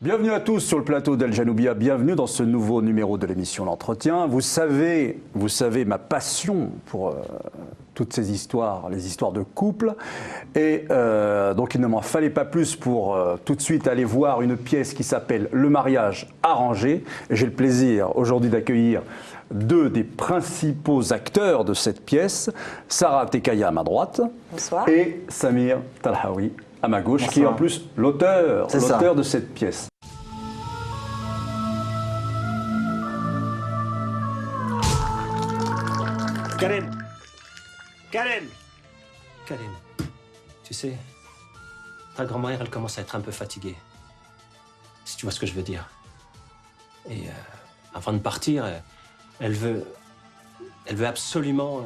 Bienvenue à tous sur le plateau d'Al Janoubia, bienvenue dans ce nouveau numéro de l'émission L'Entretien. Vous savez ma passion pour toutes ces histoires, les histoires de couple. Et donc il ne m'en fallait pas plus pour tout de suite aller voir une pièce qui s'appelle Le mariage arrangé. J'ai le plaisir aujourd'hui d'accueillir deux des principaux acteurs de cette pièce, Sarah Tekaya à ma droite. Bonsoir. Et Samir Talhaoui à ma gauche, Bonsoir. qui est en plus l'auteur ça. de cette pièce. Karen! Karen! Karen, tu sais, ta grand-mère, elle commence à être un peu fatiguée. Si tu vois ce que je veux dire. Et avant de partir, elle veut absolument...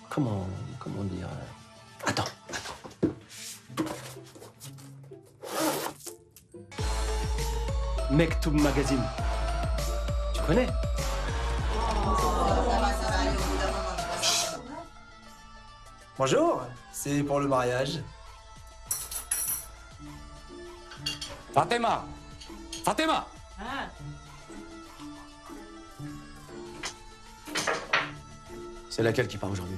comment dire... Attends. Mektoub Magazine. Tu connais? Bonjour, c'est pour le mariage. Fatima! Fatima! C'est laquelle qui part aujourd'hui?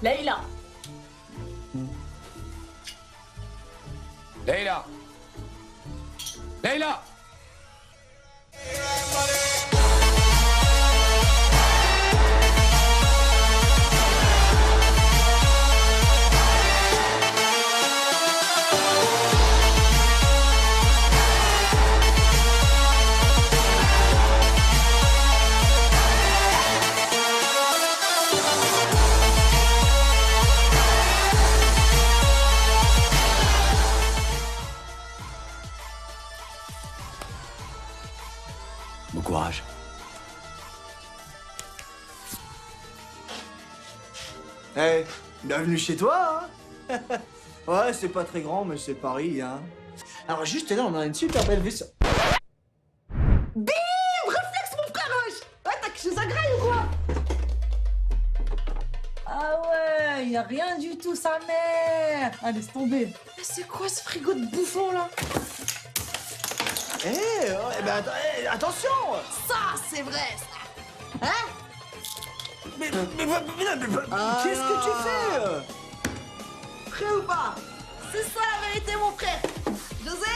Leïla. Leïla! Leïla! Bon courage. Eh, bienvenue chez toi, hein. Ouais, c'est pas très grand, mais c'est Paris, hein. Alors juste là, on a une super belle vue. Bim! Réflexe, mon frère, wesh! Ouais, t'as quelque chose à graille ou quoi? Ah ouais, y a rien du tout, sa mère! Ah, laisse tomber. Mais c'est quoi ce frigo de bouffon, là? Attention. Ça, c'est vrai, ça! Hein? Mais qu'est-ce que tu fais Prêt ou pas? C'est ça la vérité, mon frère! José!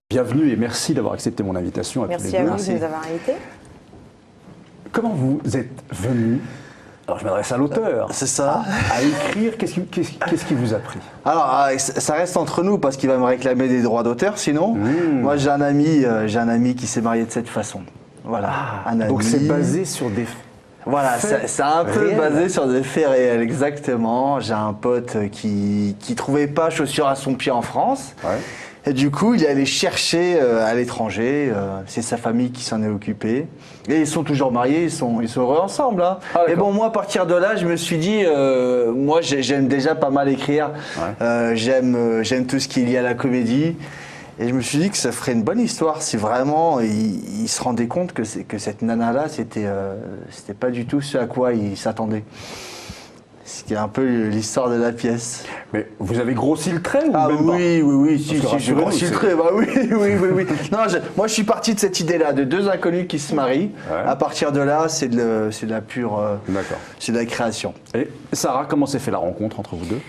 Bienvenue et merci d'avoir accepté mon invitation à tous Merci les à deux. vous de nous avoir invités. Comment vous êtes venu, alors je m'adresse à l'auteur, C'est ça. à écrire, qu'est-ce qui vous a pris? Alors, ça reste entre nous parce qu'il va me réclamer des droits d'auteur, sinon. Moi, j'ai un ami qui s'est marié de cette façon. Voilà. Un ami. Donc c'est basé sur des... Voilà, faits c'est un peu réels. basé sur des faits réels, exactement. J'ai un pote qui trouvait pas chaussures à son pied en France. Ouais. Et du coup, il est allé chercher à l'étranger. C'est sa famille qui s'en est occupée. Et ils sont toujours mariés, ils sont heureux ensemble. Hein. Ah, et d'accord. bon, moi, à partir de là, je me suis dit, moi, j'aime déjà pas mal écrire. Ouais. J'aime tout ce qui est lié à la comédie. Et je me suis dit que ça ferait une bonne histoire si vraiment il se rendait compte que cette nana-là, c'était pas du tout ce à quoi il s'attendait. Ce qui est un peu l'histoire de la pièce. Mais vous avez grossi le trait ou Ah même pas? oui, si, Parce que j'ai rassurez-nous, grossi le c'est- trait, bah oui. Non, moi je suis parti de cette idée-là, de deux inconnus qui se marient. Ouais. À partir de là, c'est de la pure, D'accord. c'est de la création. Et Sarah, comment s'est fait la rencontre entre vous deux?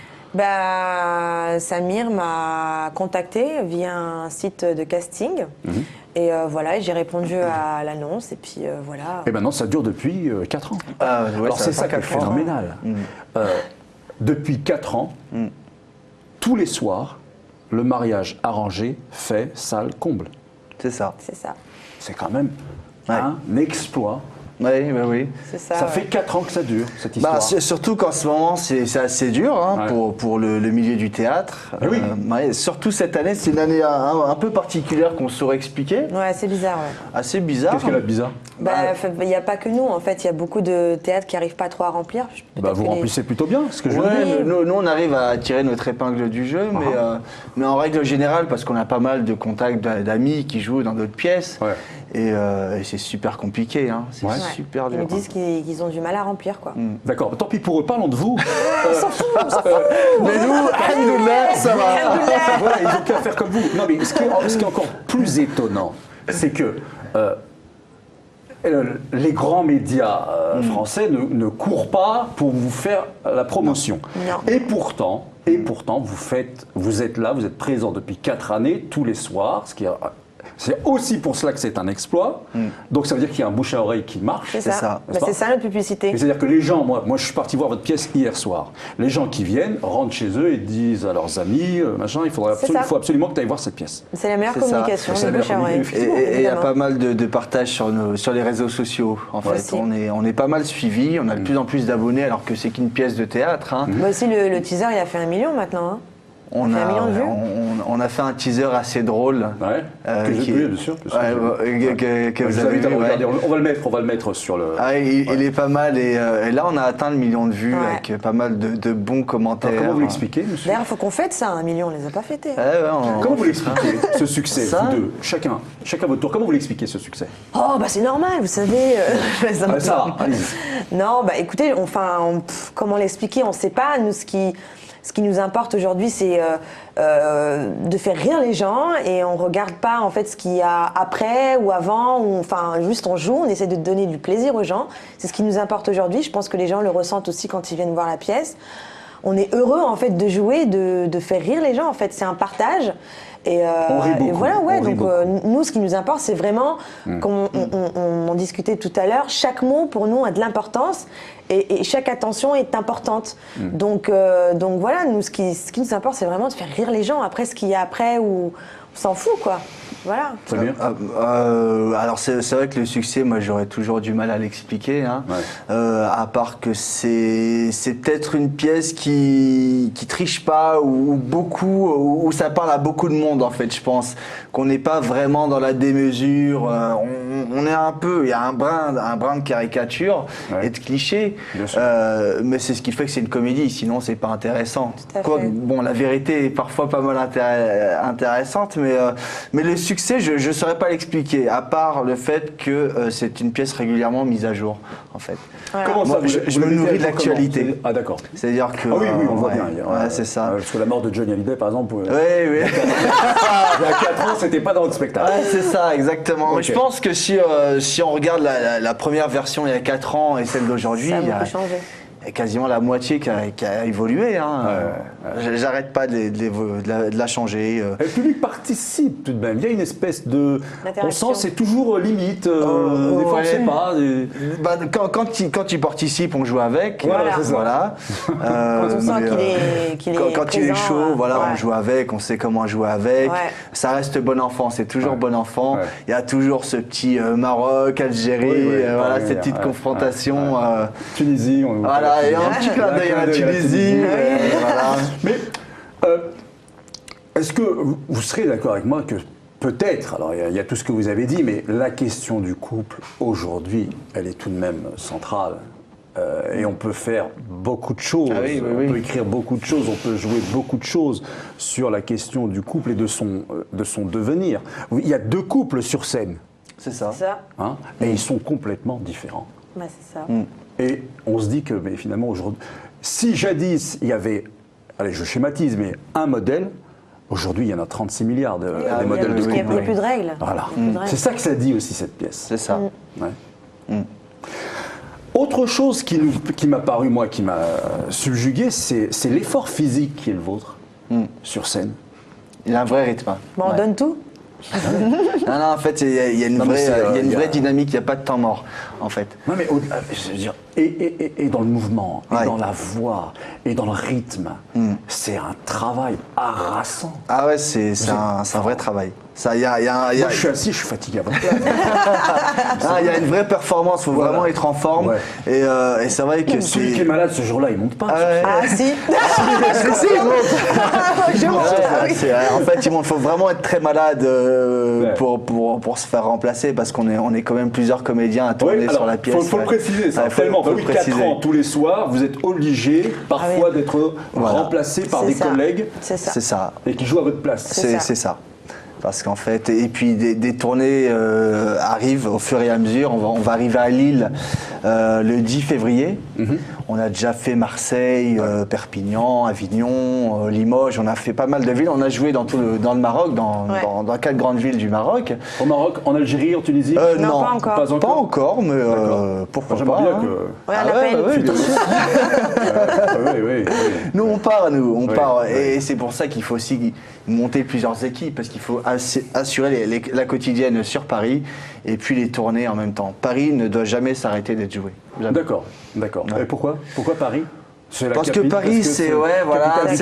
Bah, Samir m'a contacté via un site de casting. Et voilà, j'ai répondu à l'annonce. Et puis voilà. Et maintenant, ça dure depuis 4 ans. Ah, ouais, Alors c'est ça qui est 4 ans. phénoménal. Depuis 4 ans, tous les soirs, le mariage arrangé, fait, salle, comble. C'est ça. C'est ça. C'est quand même Ouais. un exploit. Oui. C'est ça. Ça ouais. fait 4 ans que ça dure, cette histoire. Bah, surtout qu'en ce moment, c'est assez dur hein, Ouais. pour le milieu du théâtre. Oui. Ouais, surtout cette année, c'est une année un peu particulière qu'on saurait expliquer. Ouais, c'est bizarre. Ouais. Assez bizarre. Qu'est-ce qu'elle a de bizarre? Bah, il n'y a pas que nous, en fait. Il y a beaucoup de théâtres qui n'arrivent pas trop à remplir. Bah, Peut-être vous que les- remplissez plutôt bien, ce que je veux Ouais, dire. nous, on arrive à tirer notre épingle du jeu, mais en règle générale, parce qu'on a pas mal de contacts d'amis qui jouent dans d'autres pièces, Ouais. Et c'est super compliqué, hein. C'est Ouais. super Ils dur. me disent qu'ils ont du mal à remplir, quoi. D'accord, tant pis pour eux, parlons de vous. On s'en fout, on s'en fout. Mais nous, alhamdoulilah, ça va. Voilà, ils n'ont qu'à faire comme vous. Non, mais ce qui est encore plus étonnant, c'est que les grands médias français ne courent pas pour vous faire la promotion. Non. Et pourtant, vous êtes là, vous êtes présent depuis 4 années, tous les soirs, c'est aussi pour cela que c'est un exploit. Donc ça veut dire qu'il y a un bouche à oreille qui marche. C'est C'est ça. ça. Bah, c'est ça notre publicité. Mais c'est-à-dire que les gens, moi je suis parti voir votre pièce hier soir. Les gens qui viennent rentrent chez eux et disent à leurs amis, machin, il faut absolument que tu ailles voir cette pièce. C'est la meilleure C'est ça. communication, C'est le la bouche à meilleure oreille. communication. Et il y a Évidemment. pas mal de partages sur les réseaux sociaux. En fait, Aussi. on est pas mal suivis, on a de plus en plus d'abonnés alors que c'est qu'une pièce de théâtre, hein. Bah aussi, le teaser, il a fait 1 million maintenant. Hein. On fait 1 million de vues. on a fait un teaser assez drôle. Ouais, que j'ai vu, bien sûr. Que vous Je vous avez invite à vu, le ouais. regarder. On va le mettre sur le. Ah, il est pas mal et là on a atteint le million de vues Ouais. avec pas mal de bons commentaires. Alors, comment vous l'expliquez, monsieur? D'ailleurs, il faut qu'on fête ça, 1 million, on les a pas fêtés. Ouais, ouais, Comment vous l'expliquez, ce succès, Ça vous deux, chacun votre tour, comment vous l'expliquez, ce succès? Oh, bah c'est normal, vous savez. Je plaisante. Ah, ça, allez-y. Non, bah écoutez, comment l'expliquer? On ne sait pas. Nous, ce qui nous importe aujourd'hui, c'est de faire rire les gens et on ne regarde pas en fait ce qu'il y a après ou avant. Juste on joue, on essaie de donner du plaisir aux gens. C'est ce qui nous importe aujourd'hui. Je pense que les gens le ressentent aussi quand ils viennent voir la pièce. On est heureux en fait de jouer, de faire rire les gens. En fait, c'est un partage. Et, On rit beaucoup, et voilà, ouais. on rit Donc beaucoup. nous, ce qui nous importe, c'est vraiment, comme on en discutait tout à l'heure, chaque mot pour nous a de l'importance et chaque attention est importante. Donc voilà, nous, ce qui nous importe, c'est vraiment de faire rire les gens. Après, ce qu'il y a après, on s'en fout, quoi. Voilà. Très bien. Alors c'est vrai que le succès, moi j'aurais toujours du mal à l'expliquer, hein. Ouais. À part que c'est peut-être une pièce qui triche pas ou où ça parle à beaucoup de monde en fait, je pense. Qu'on n'est pas vraiment dans la démesure, on est un peu, il y a un brin de caricature Ouais. et de cliché, Bien sûr. mais c'est ce qui fait que c'est une comédie, sinon c'est pas intéressant. Tout à fait. Bon, la vérité est parfois pas mal intéressante, mais le succès, je ne saurais pas l'expliquer, à part le fait que c'est une pièce régulièrement mise à jour, en fait. Voilà. Comment ça, Moi, je me le mettez nourris à de jour l'actualité. comment? Ah d'accord. C'est-à-dire que... Ah oui, on le voit ouais, bien. ouais, c'est ça. Parce que la mort de Johnny Hallyday, par exemple, Oui, oui. il y a 4 ans, c'était pas dans notre spectacle. Ouais, c'est ça, exactement. Ok. Je pense que si on regarde la première version il y a 4 ans et celle d'aujourd'hui, Ça a il y a beaucoup changé. quasiment la moitié qui a évolué, hein. J'arrête pas de la changer. Et le public participe tout de même. Il y a une espèce de. On D'interaction. sent c'est toujours limite. Des fois, on ouais. ne sait pas. Bah, quand il participe, on joue avec. Voilà, c'est ça. Voilà. Quand on sent mais, qu'il est quand il est présent, chaud, voilà, ouais. on joue avec, on sait comment jouer avec. Ouais. Ça reste bon enfant, c'est toujours Ouais. bon enfant. Ouais. Il y a toujours ce petit Maroc, Algérie, Oui, oui, voilà, ouais, cette petite ouais, confrontation. ouais. Tunisie, on Voilà, et un petit clin d'œil à la Tunisie. Voilà. Mais est-ce que vous serez d'accord avec moi que peut-être, alors il y a tout ce que vous avez dit, mais la question du couple aujourd'hui, elle est tout de même centrale. Et on peut faire beaucoup de choses, Ah oui, oui, on oui. peut écrire beaucoup de choses, on peut jouer beaucoup de choses sur la question du couple et de son devenir. Il y a 2 couples sur scène, C'est ça. Ça, hein, et ils sont complètement différents. bah, c'est ça. Et on se dit que mais finalement aujourd'hui, si jadis il y avait, allez je schématise, mais un modèle, aujourd'hui il y en a 36 milliards de des modèles de Parce qu'il n'y a couple. plus de règles. Voilà. Il y a plus de règles. C'est ça que ça dit aussi cette pièce. C'est ça. Ouais. Autre chose qui m'a paru, moi, qui m'a subjugué, c'est l'effort physique qui est le vôtre sur scène. Il a un vrai rythme. Bon, on Ouais. donne tout. Non, en fait, il y a une Non, mais vraie, c'est, il y a une il y a- vraie dynamique, il n'y a pas de temps mort, en fait. Non mais je veux dire, et dans le mouvement, et Ouais. dans la voix, et dans le rythme, c'est un travail harassant. Ah ouais, c'est un vrai travail. Ça, il y a, Moi je suis assis, je suis fatigué à votre place. il y a une vraie performance, il faut Voilà. vraiment être en forme. Ouais. Et c'est vrai que Celui qui est malade ce jour-là, il monte pas. Ah ouais. Ah, si. Si, il monte. Je monte. Ah oui. En fait, il faut vraiment être très malade Ouais. pour se faire remplacer parce qu'on est quand même plusieurs comédiens à tourner Oui, sur alors, la pièce. faut le préciser, ça. Ouais, faut Tellement, le oui, 4 préciser. ans tous les soirs, vous êtes obligé parfois d'être Voilà. remplacé par C'est des ça. collègues C'est ça. C'est ça. et qui jouent à votre place. C'est ça. C'est ça. Parce qu'en fait, et puis des tournées arrivent au fur et à mesure. On va arriver à Lille le 10 février. On a déjà fait Marseille, Perpignan, Avignon, Limoges. On a fait pas mal de villes. On a joué dans le Maroc, dans 4 grandes villes du Maroc. Au Maroc, en Algérie, en Tunisie Non, pas encore. Pas encore, mais pourquoi pas. J'aimerais bien hein. que... Ouais, on a pas une- oui, bien sûr. oui. Nous on part, on Oui, part. oui. Et c'est pour ça qu'il faut aussi monter plusieurs équipes, parce qu'il faut assurer la quotidienne sur Paris et puis les tournées en même temps. Paris ne doit jamais s'arrêter d'être joué. Jamais. D'accord. Ouais. Et pourquoi Paris? C'est la Parce que capitale, Paris, c'est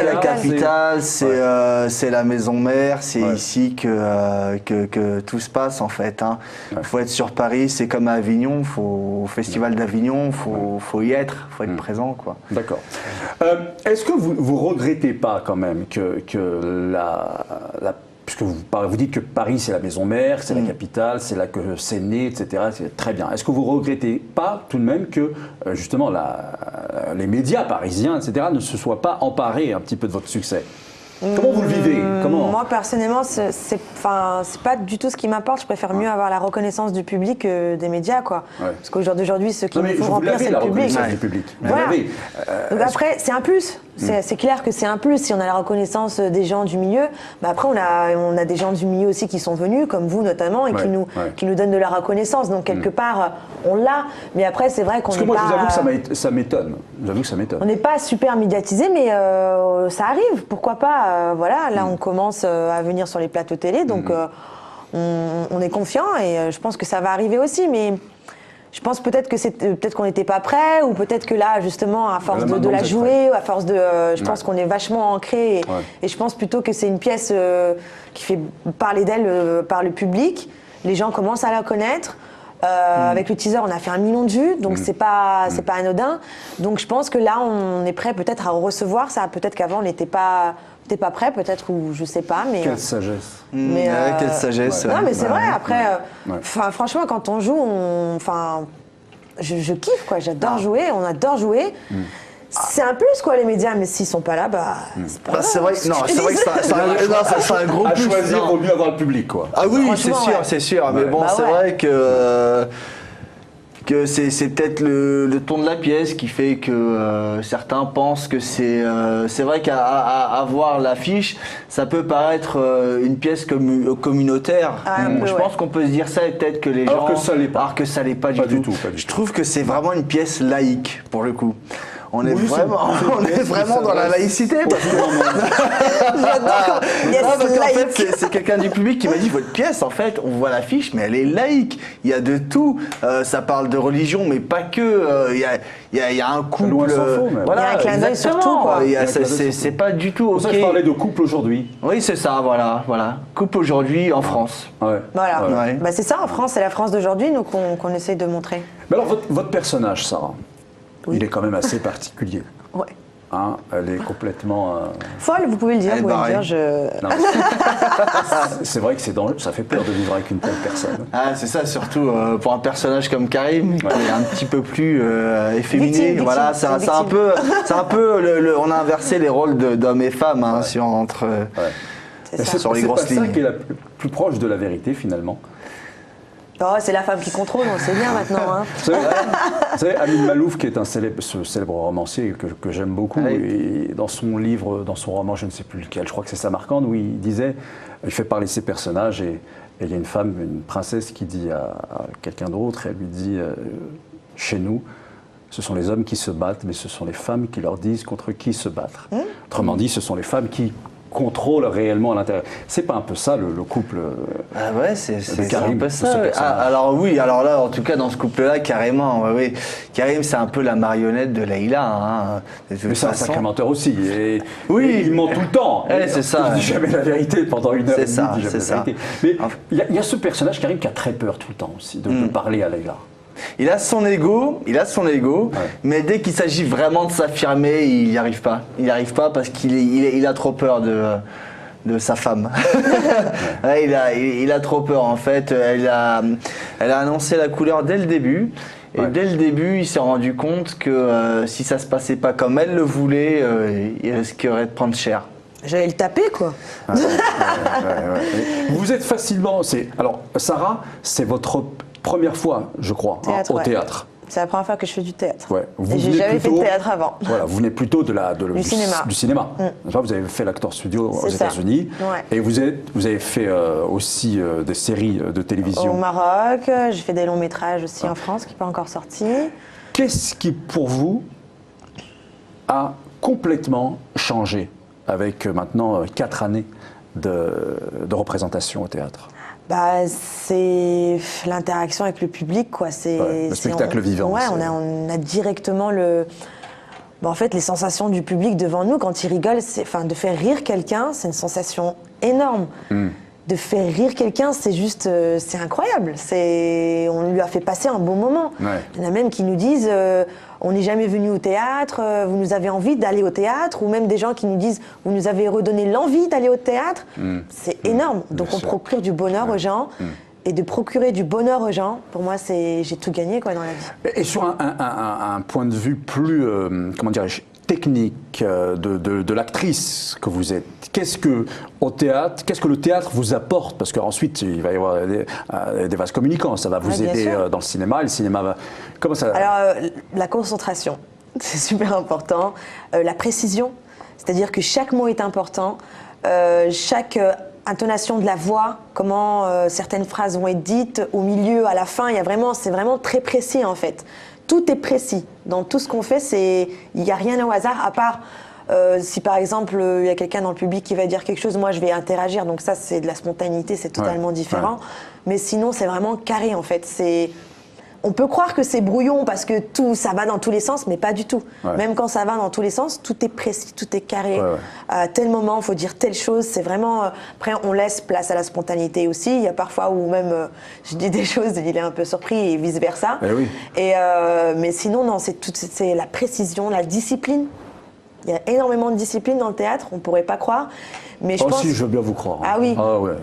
la capitale, capitale, c'est la maison mère, c'est Ouais. ici que tout se passe en fait. Il faut être sur Paris, c'est comme à Avignon, au Festival d'Avignon, faut y être, faut être présent quoi. D'accord. Est-ce que vous regrettez pas quand même que puisque vous dites que Paris c'est la maison mère, c'est la capitale, c'est là que c'est né, etc. C'est très bien. Est-ce que vous regrettez pas tout de même que justement les médias parisiens, etc. ne se soient pas emparés un petit peu de votre succès? Comment vous le vivez? Moi personnellement, c'est pas du tout ce qui m'importe. Je préfère mieux avoir la reconnaissance du public que des médias, quoi. Ouais. Parce qu'au jour d'aujourd'hui, ceux qui Non, nous mais font vous remplir, l'avez c'est la le public. reconnaissance du public. Vous Voilà. l'avez. Donc après, c'est un plus. C'est clair que c'est un plus. Si on a la reconnaissance des gens du milieu, bah après on a des gens du milieu aussi qui sont venus, comme vous notamment, et Ouais, qui nous donnent de la reconnaissance. Donc quelque part, on l'a. Mais après, c'est vrai qu'on Parce que n'est moi, pas. je vous avoue que ça m'étonne. J'avoue que ça m'étonne. On n'est pas super médiatisé, mais ça arrive. Pourquoi pas voilà, là, on commence à venir sur les plateaux télé, donc on est confiant et je pense que ça va arriver aussi. Mais je pense peut-être qu'on n'était pas prêt, ou peut-être que là, justement, à force de la jouer, à force de, je pense qu'on est vachement ancré. Et je pense plutôt que c'est une pièce qui fait parler d'elle par le public. Les gens commencent à la connaître. Avec le teaser, on a fait 1 million de vues, donc c'est pas anodin. Donc je pense que là, on est prêt peut-être à recevoir ça. Peut-être qu'avant, on n'était pas prêt, peut-être, ou je sais pas. Mais Quelle sagesse. mais, Quelle sagesse. non, mais c'est vrai. Après, Ouais. franchement, quand on joue, je kiffe, quoi. J'adore jouer. On adore jouer. C'est un plus, quoi, les médias. Mais s'ils sont pas là, c'est pas grave. C'est vrai, non, c'est vrai que c'est un gros À plus. choisir, non. vaut mieux avoir le public, quoi. Ah oui, c'est Franchement, sûr, ouais. c'est sûr. Mais Ouais. bon, Bah c'est ouais. vrai que c'est peut-être le ton de la pièce qui fait que certains pensent que c'est vrai qu'à voir l'affiche, ça peut paraître une pièce communautaire. Un peu, Je ouais. pense qu'on peut se dire ça, et peut-être que les Alors gens... que ça l'est pas. Alors que ça l'est pas, Pas du du tout. tout, pas du Je tout. trouve que c'est vraiment une pièce laïque, pour le coup. On est Oui, vraiment, on est vraiment dans la laïcité. Parce que J'adore. Yes, non, parce qu'en laïque. fait, c'est quelqu'un du public qui m'a dit, votre pièce, en fait, on voit l'affiche, mais elle est laïque. Il y a de tout. Ça parle de religion, mais pas que. Il y a un couple. Loin s'en faut, même. Voilà, Il y a un clin d'œil exactement. sur tout, quoi. Il y a- Il y a un clin d'œil sur c'est pas du tout C'est pour ok. ça que je parlais de couple aujourd'hui. Oui, c'est ça, voilà. Couple aujourd'hui en France. Ouais. Voilà. Ouais. Ouais. Bah, c'est ça, en France, c'est la France d'aujourd'hui, nous, qu'on essaye de montrer. Mais alors, votre personnage, Sarah, Oui. il est quand même assez particulier. Ouais. Hein, elle est complètement... Folle, vous pouvez le dire, Elle vous pouvez barrée. le dire. Non, c'est vrai que c'est dangereux, ça fait peur de vivre avec une telle personne. Ah, c'est ça, surtout pour un personnage comme Karim, qui est un petit peu plus efféminé. Victime, Voilà, victime, c'est un peu, on a inversé les rôles d'hommes et femmes hein, entre. Ouais. C'est Mais ça. Sur les c'est grosses pas ça lignes. qui est la plus proche de la vérité, finalement. Oh, c'est la femme qui contrôle, on le sait bien maintenant. Hein. Vous savez, Amin Malouf, qui est ce célèbre romancier que j'aime beaucoup, Oui. et dans son livre, dans son roman, je ne sais plus lequel, je crois que c'est Samarcande, où il disait, il fait parler ses personnages, et il y a une femme, une princesse, qui dit à quelqu'un d'autre, elle lui dit, chez nous, ce sont les hommes qui se battent, mais ce sont les femmes qui leur disent contre qui se battre. Autrement dit, ce sont les femmes qui contrôlent réellement à l'intérieur. C'est pas un peu ça le couple Ah ouais, c'est Karim, un peu de ce ça. personnage. Alors oui, alors là, en tout cas, dans ce couple-là, carrément, ouais, oui. Karim, c'est un peu la marionnette de Leïla. Hein, de toute Mais c'est un façon. sacré menteur aussi. Et, Oui. et il ment tout le temps. Ouais, c'est ça. Il dit jamais la vérité pendant une heure C'est et demie. ça, il dit jamais c'est la ça. vérité. Mais il y a ce personnage, Karim, qui a très peur tout le temps aussi de parler à Leïla. Il a son ego, mais dès qu'il s'agit vraiment de s'affirmer, il n'y arrive pas. Il n'y arrive pas parce qu'il a trop peur de sa femme. Ouais, il a trop peur en fait. Elle a annoncé la couleur dès le début. Et dès le début, il s'est rendu compte que si ça se passait pas comme elle le voulait, il risquerait de prendre cher. J'allais le taper, quoi. Vous êtes facilement. Alors, Sarah, c'est votre première fois, je crois, Théâtre, au ouais. théâtre. C'est la première fois que je fais du théâtre. Ouais. Vous Et j'ai venez jamais fait de plutôt- théâtre avant. Voilà, vous venez plutôt du cinéma. Du cinéma. Vous avez fait l'acteur studio aux C'est ça. États-Unis. Ouais. Et vous avez fait aussi des séries de Au télévision. Maroc, j'ai fait des longs métrages aussi en France qui n'est pas encore sorti. Qu'est-ce qui, pour vous, a complètement changé avec maintenant 4 années de représentation au théâtre? Bah, c'est l'interaction avec le public, quoi. Le spectacle vivant. Ouais, on a directement en fait, les sensations du public devant nous quand il rigole. De faire rire quelqu'un, c'est une sensation énorme. De faire rire quelqu'un, c'est juste, c'est incroyable. On lui a fait passer un bon moment. Ouais. Il y en a même qui nous disent, on n'est jamais venu au théâtre, vous nous avez envie d'aller au théâtre, ou même des gens qui nous disent, vous nous avez redonné l'envie d'aller au théâtre. C'est énorme. Donc Bien on sûr. procure du bonheur aux gens. Et de procurer du bonheur aux gens, pour moi, j'ai tout gagné, quoi, dans la vie. Et sur un point de vue plus, comment dirais-je, technique de l'actrice que vous êtes, qu'est-ce que le théâtre vous apporte? Parce qu'ensuite, il va y avoir des vases communicants, ça va vous Ouais, bien aider sûr. dans le cinéma, et le cinéma va... Comment ça... Alors, la concentration, c'est super important. La précision, c'est-à-dire que chaque mot est important. Chaque intonation de la voix, comment certaines phrases vont être dites, au milieu, à la fin, c'est vraiment très précis, en fait. Tout est précis. Dans tout ce qu'on fait, il n'y a rien au hasard, à part si par exemple il y a quelqu'un dans le public qui va dire quelque chose, moi je vais interagir, donc ça c'est de la spontanéité, c'est totalement différent. Ouais. Mais sinon c'est vraiment carré en fait. On peut croire que c'est brouillon parce que ça va dans tous les sens, mais pas du tout. Ouais. Même quand ça va dans tous les sens, tout est précis, tout est carré. Ouais. À tel moment, il faut dire telle chose. C'est vraiment... Après, on laisse place à la spontanéité aussi. Il y a parfois où même je dis des choses, il est un peu surpris et vice-versa. Oui. Mais sinon, non, c'est la précision, la discipline. Il y a énormément de discipline dans le théâtre, on ne pourrait pas croire. Mais je pense... si, je veux bien vous croire. Ah oui,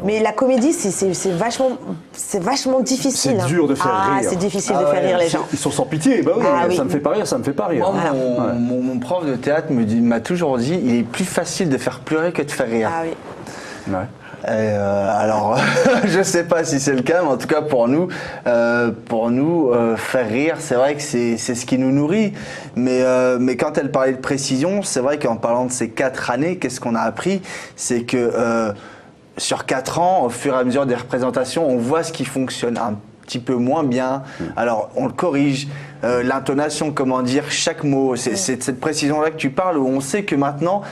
mais la comédie, c'est vachement difficile. C'est dur de faire rire. C'est difficile de faire rire les gens. Ils sont sans pitié, bah oui, ça me fait pas rire, ça me fait pas rire. Moi, mon prof de théâtre m'a toujours dit, il est plus facile de faire pleurer que de faire rire. Ah oui. Ouais. Alors, je sais pas si c'est le cas, mais en tout cas pour nous, faire rire, c'est vrai que c'est ce qui nous nourrit. Mais quand elle parlait de précision, c'est vrai qu'en parlant de ces 4 années, qu'est-ce qu'on a appris? C'est que sur 4 ans, au fur et à mesure des représentations, on voit ce qui fonctionne un petit peu moins bien. Alors, on le corrige. L'intonation, comment dire, chaque mot, c'est cette précision-là que tu parles, où on sait que maintenant,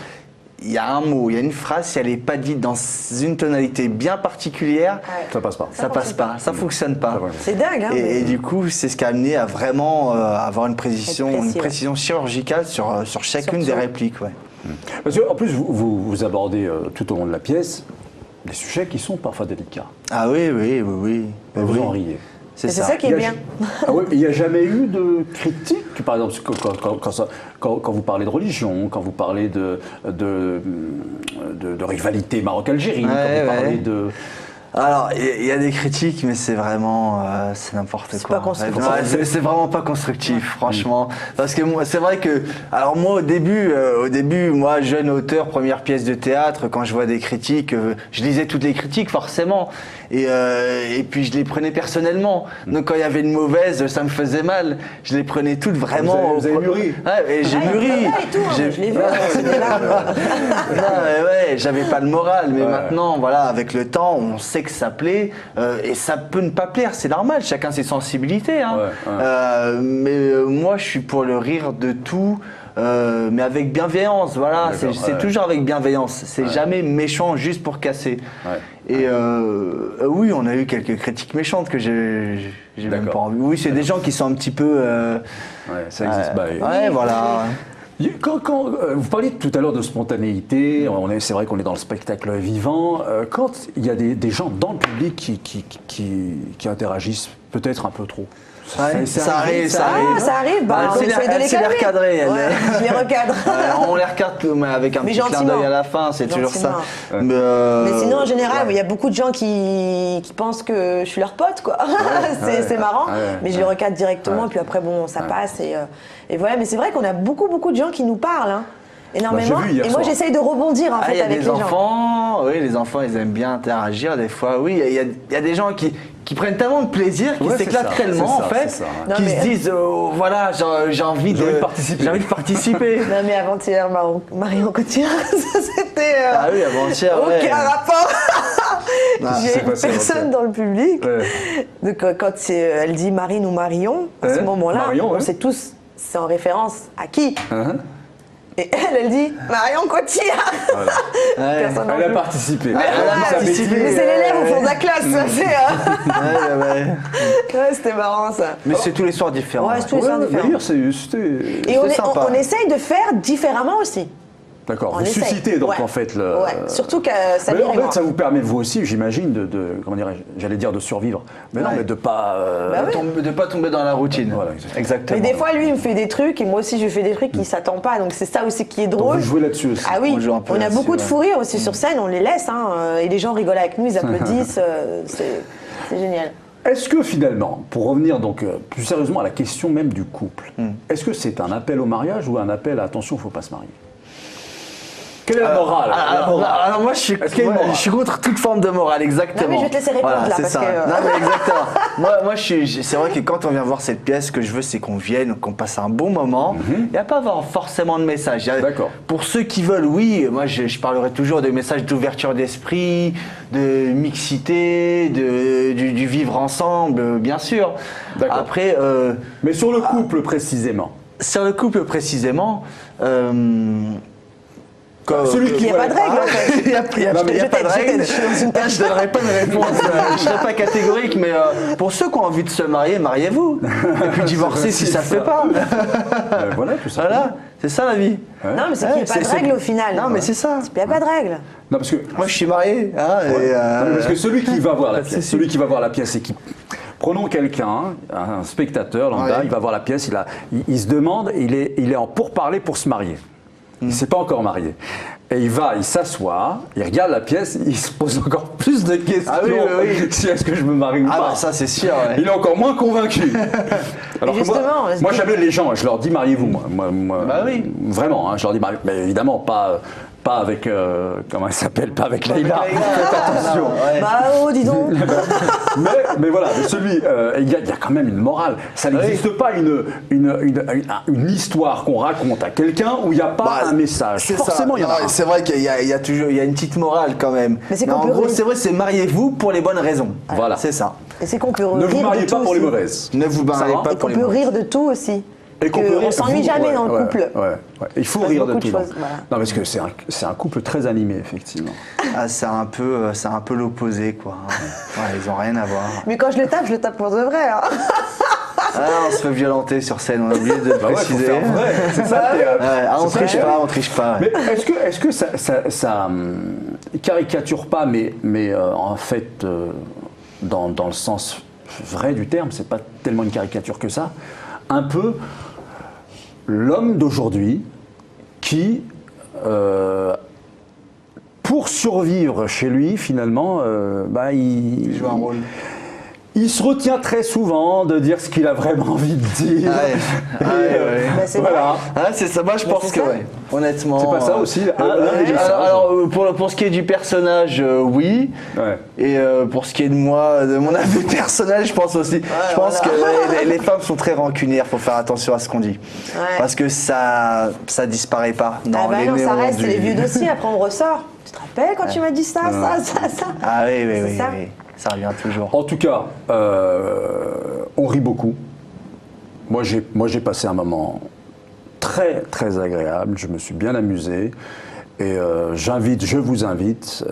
il y a un mot, il y a une phrase, si elle n'est pas dite dans une tonalité bien particulière, ça passe pas. Ça passe pas, ça fonctionne pas. C'est dingue, hein. Et du coup, c'est ce qui a amené à vraiment avoir une précision chirurgicale sur chacune des répliques. Ouais. Parce qu'en plus, vous abordez tout au long de la pièce des sujets qui sont parfois délicats. Ah oui. Et vous en riez. C'est ça qui est bien. Il n'y a jamais eu de critique, par exemple, quand vous parlez de religion, quand vous parlez de rivalité Maroc-Algérie, quand vous parlez de... Alors, il y a des critiques, mais c'est vraiment, c'est n'importe quoi. C'est pas constructif. C'est vraiment pas constructif, franchement. Parce que c'est vrai que, alors moi, au début, moi, jeune auteur, première pièce de théâtre, quand je vois des critiques, je lisais toutes les critiques, forcément. Et puis, je les prenais personnellement. Donc, quand il y avait une mauvaise, ça me faisait mal. Je les prenais toutes vraiment. Vous avez mûri. Ouais, et j'ai mûri. Je l'ai vu, j'avais pas le moral. Mais maintenant, voilà, avec le temps, on sait que ça plaît et ça peut ne pas plaire, c'est normal, chacun ses sensibilités. Hein. Mais moi, je suis pour le rire de tout. Mais avec bienveillance, voilà, c'est toujours avec bienveillance, c'est jamais méchant juste pour casser. Et oui, on a eu quelques critiques méchantes que j'ai même pas envie. Oui, c'est des gens qui sont un petit peu. Ça existe. Voilà. Quand vous parliez tout à l'heure de spontanéité, c'est vrai qu'on est dans le spectacle vivant. Quand il y a des gens dans le public qui interagissent peut-être un peu trop. Ça arrive. Ça arrive. C'est les recadrer. Je les recadre. On les recadre mais avec un petit clin d'œil à la fin, c'est toujours ça. Mais sinon, en général, il y a beaucoup de gens qui pensent que je suis leur pote, quoi. C'est marrant. Mais je les recadre directement, puis après, bon, ça passe. Et voilà. Mais c'est vrai qu'on a beaucoup de gens qui nous parlent. Hein. énormément. j'ai vu hier Et moi, soir. j'essaye de rebondir en Ah, fait il y a avec des les gens. enfants, oui, les enfants, ils aiment bien interagir des fois. Oui, il y a des gens qui prennent tellement de plaisir, qui Ouais, c'est s'éclatent ça, tellement c'est en ça, fait, c'est ça, ouais. qui Non, mais- se disent voilà, j'ai envie J'ai envie de de participer. J'ai envie de participer. Non, mais avant-hier, Marion Cotillard, ça c'était. Ah oui, avant-hier, ouais. Aucun rapport. J'ai c'est une passé personne avant-hier. dans le public. Ouais. Donc, quand elle dit Marine ou Marion, à ce Ouais, moment-là, Marion, on ouais. sait tous, c'est en référence à qui. Hein? Et elle dit Marion Cotillard. Ouais. Personne n'en Elle a veut. participé. Elle a Elle a mis sa participé. bêtise. Mais c'est l'élève au fond de la classe, ça, c'est. Ouais. Ouais, c'était marrant ça. Mais c'est tous les soirs différents. Ouais, c'est tous les soirs Ouais, différents. d'ailleurs, c'était. Et on, c'est sympa. on essaye de faire différemment aussi. D'accord, On vous essaye. suscitez donc Ouais. en fait le. Ouais, surtout que ça Mais en vient. fait, ça vous permet vous aussi, j'imagine, comment dirais-je, j'allais dire de survivre. Mais non, Ouais. mais de pas. Bah oui. De pas tomber dans la routine. Voilà, exactement. Mais des fois, lui, il me fait des trucs et moi aussi, je lui fais des trucs qu'il s'attend pas. Donc c'est ça aussi qui est Donc drôle. vous jouez là-dessus aussi. Ah oui, On joue un peu on a là-dessus, beaucoup de ouais. fou rire aussi sur scène, on les laisse. Et les gens rigolent avec nous, ils applaudissent. C'est génial. Est-ce que finalement, pour revenir donc plus sérieusement à la question même du couple, est-ce que c'est un appel au mariage ou un appel à attention, il ne faut pas se marier? Quelle est la morale? La morale. Alors moi, je suis, Est-ce qu'il y a une moi, morale je suis contre toute forme de morale, exactement. Non, mais je vais te laisser répondre, Voilà, là, c'est parce ça. que- Non, mais exactement. moi, c'est vrai que quand on vient voir cette pièce, ce que je veux, c'est qu'on vienne, qu'on passe un bon moment. Il n'y a pas avoir forcément de message. D'accord. Pour ceux qui veulent, oui, moi, je parlerai toujours de messages d'ouverture d'esprit, de mixité, du vivre ensemble, bien sûr. D'accord. Après, Mais sur le couple précisément. sur le couple précisément, Celui qui- Il n'y a pas de règle en fait. Il n'y a, Non, mais pas de règle. je suis dans une Je ne donnerai pas de réponse. Je ne serai pas catégorique, mais pour ceux qui ont envie de se marier, mariez-vous. Et puis divorcer si ça ne se fait pas. Voilà, tout ça. Voilà, c'est ça la vie. Non, mais c'est qu'il n'y a pas de règle au final. Non, mais c'est ça. Il n'y a pas de règle. Non, parce que. Moi, je suis marié. Hein, Ouais. et, Non, mais parce que celui qui va voir la c'est pièce, sûr. celui qui va voir la pièce et qui. Prenons quelqu'un, un spectateur lambda, Ouais. il va voir la pièce, il se demande, il est en pourparlers pour se marier. Il ne s'est pas encore marié. Et il s'assoit, il regarde la pièce, il se pose encore plus de questions. Ah oui, oui, oui. Si est-ce que je me marie ou Ah pas. bah ça c'est sûr. Ouais. Il est encore moins convaincu. Alors que justement, moi j'appelle les gens, je leur dis mariez-vous. Bah oui. Vraiment, hein, je leur dis mariez-vous. Mais évidemment, pas avec, comment elle s'appelle, pas avec Leïla. Faites attention. Ouais. Bah oh, dis donc. Mais voilà, mais celui, il y a quand même une morale. Ça n'existe pas une histoire qu'on raconte à quelqu'un où il n'y a pas Bah, un message. C'est Forcément, ça. il y en a Non, un. C'est vrai qu'il y a toujours une petite morale quand même. Mais c'est qu'on en peut gros, rire. c'est vrai, c'est mariez-vous pour les bonnes raisons. Voilà. C'est ça. Et c'est qu'on peut Ne rire vous mariez de pas tout pour les aussi. mauvaises. Ne vous mariez Ça va pas Et pour qu'on les peut mauvaises. rire de tout aussi. Et qu'on Que peut on rire- s'ennuie jamais dans le couple. Ouais. Il faut passe rire de beaucoup de tout. choses, non. voilà. Non, parce que c'est un couple très animé, effectivement. Ah, c'est un peu l'opposé quoi. Ouais, ils ont rien à voir. Mais quand je le tape pour de vrai. Hein. Ah, on se fait violenter sur scène, on a oublié de Bah ouais, faut préciser. faire vrai. C'est ça le théâtre. Ouais, ah, on C'est triche ça. pas, on triche pas. ouais. Mais est-ce que ça caricature pas, mais en fait, dans le sens vrai du terme, c'est pas tellement une caricature que ça, un peu l'homme d'aujourd'hui qui, pour survivre chez lui, finalement, Il joue un rôle. il se retient très souvent de dire ce qu'il a vraiment envie de dire. Ouais. Bah, c'est Voilà. Ah, c'est ça, moi je pense c'est que ça. ouais. Honnêtement. C'est pas ça aussi l'un des messages. Alors, pour ce qui est du personnage, oui. Ouais. Et pour ce qui est de moi, de mon avis personnel, je pense aussi. Je pense que les femmes sont très rancunières, faut faire attention à ce qu'on dit. Ouais. Parce que ça disparaît pas dans Ah bah les non, ça néons reste, du- c'est les vieux dossiers, après on ressort. Tu te rappelles quand tu m'as dit ça. Ah oui, oui, C'est oui, ça. oui. Ça revient toujours. En tout cas, on rit beaucoup. Moi, j'ai passé un moment très, très agréable. Je me suis bien amusé. Et je vous invite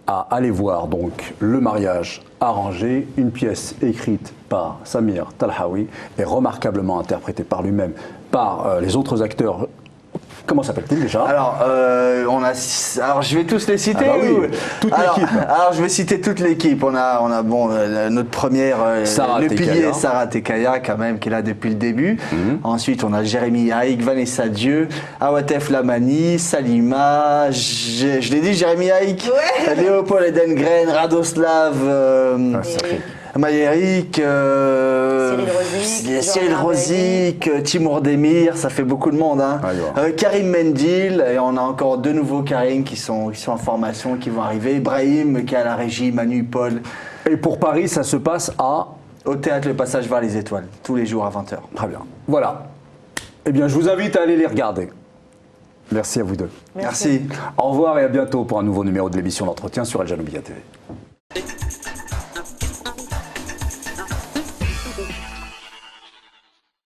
à aller voir donc Le mariage arrangé, une pièce écrite par Samir Talhaoui et remarquablement interprétée par lui-même, par les autres acteurs. Comment s'appelle-t-il déjà? Alors, alors, je vais tous les citer. Ah bah oui, toute l'équipe. Alors, je vais citer toute l'équipe. On a bon, notre première, Sarah le Tekaya. pilier Sarah Tekaya, quand même, qui est là depuis le début. Ensuite, on a Jérémy Haïk, Vanessa Dieu, Awatef Lamani, Salima, je l'ai dit, Jérémy Haïk, Léopold Edengren, Radoslav, Sacré. Maïrik, Cyril Rosic, il y a Cyril Jean-Pierre Rosic, Timur Demir, ça fait beaucoup de monde. Hein. Ouais. Karim Mendil, et on a encore 2 nouveaux Karim qui sont en formation, qui vont arriver. Ibrahim qui est à la régie, Manu, Paul. Et pour Paris, ça se passe Au théâtre Le Passage vers les Étoiles, tous les jours à 20h. Très bien. Voilà. Eh bien, je vous invite à aller les regarder. Merci à vous deux. Merci. Au revoir et à bientôt pour un nouveau numéro de l'émission L'Entretien sur Al Janoubia TV.